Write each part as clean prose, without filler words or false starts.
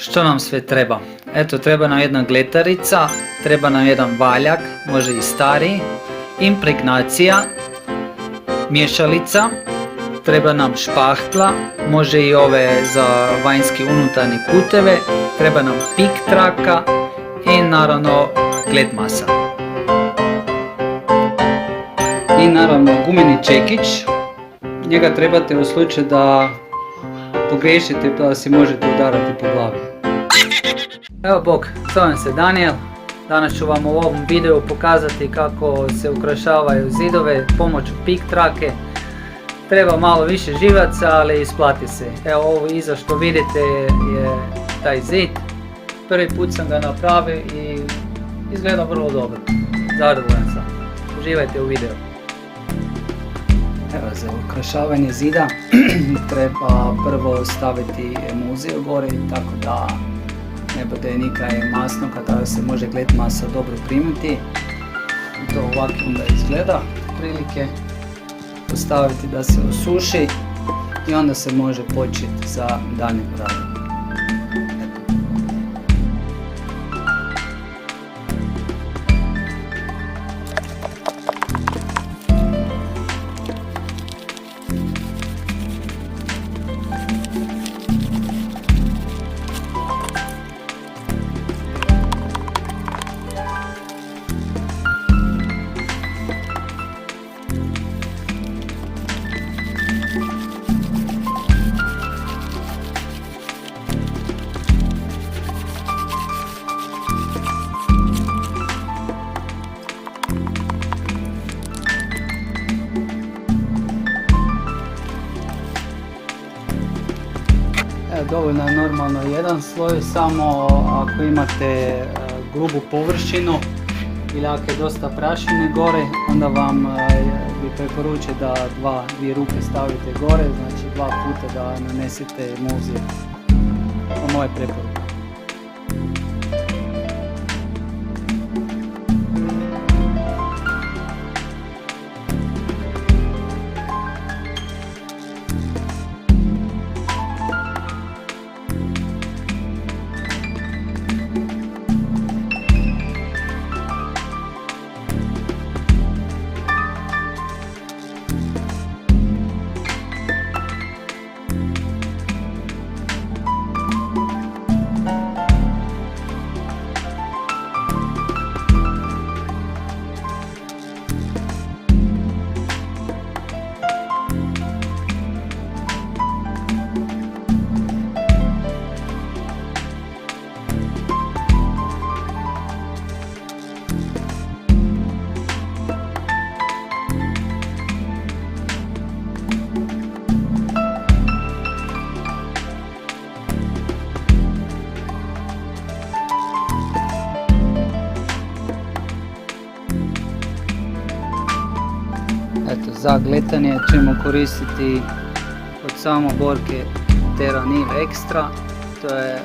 Što nam sve treba? Eto, treba nam jedna gletarica, treba nam jedan valjak, može i stariji, impregnacija, mješalica, treba nam špahtla, može i ove za vanjski unutarnji kuteve, treba nam pik traka i naravno glet masa. I naravno gumeni čekić, njega trebate u slučaju da pogriješite pa da si možete udarati po glavi. Evo bok, zovem se Daniel. Danas ću vam u ovom videu pokazati kako se ukrašavaju zidove pomoću pik trake. Treba malo više živaca, ali isplati se. Evo ovo iza što vidite je taj zid. Prvi put sam ga napravio i izgleda vrlo dobro. Zadovoljan sam. Uživajte u videu. Evo, za ukrašavanje zida treba prvo staviti emulziju gore, tako da ne bude nikaj masno kada se može glet masa dobro primiti. To ovako onda izgleda prilike. Postaviti da se osuši i onda se može početi sa daljnjim radom. Dovoljno je normalno jedan sloj, samo ako imate grubu površinu ili ako je dosta prašine gore, onda vam bi preporučio da dvije ruke stavite gore, znači 2 puta da nanesete emulziju. To moje preporuke. Eto, za gletanje ćemo koristiti od samoborke Teranil Extra, to je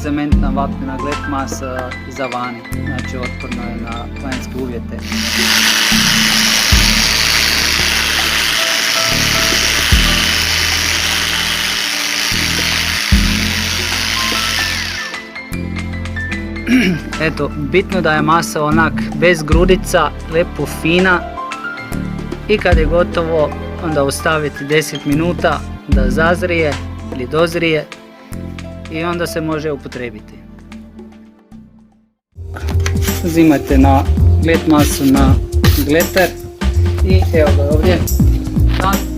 cementna vapnena glet masa za vani, znači otporno je na vanjske uvjete. Eto, bitno da je masa onak bez grudica, lepo fina. I kad je gotovo, onda ostaviti 10 minuta da zazrije ili dozrije i onda se može upotrijebiti. Uzimajte na glet masu na gleter i evo ga ovdje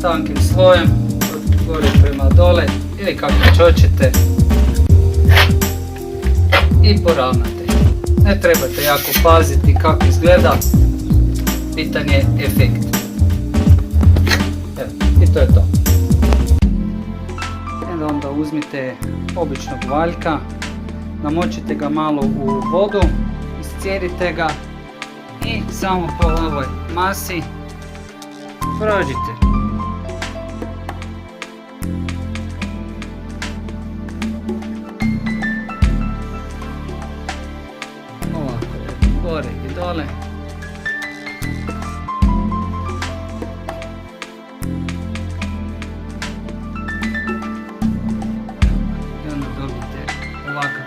tankim slojem od gore prema dole ili kako hoćete i poravnate. Ne trebate jako paziti kako izgleda, bitan je efekt. I to je to. Onda uzmite običnog valjka, namočite ga malo u vodu, iscijerite ga i samo po ovoj masi prođite. Ovako, gore i dole. ovakav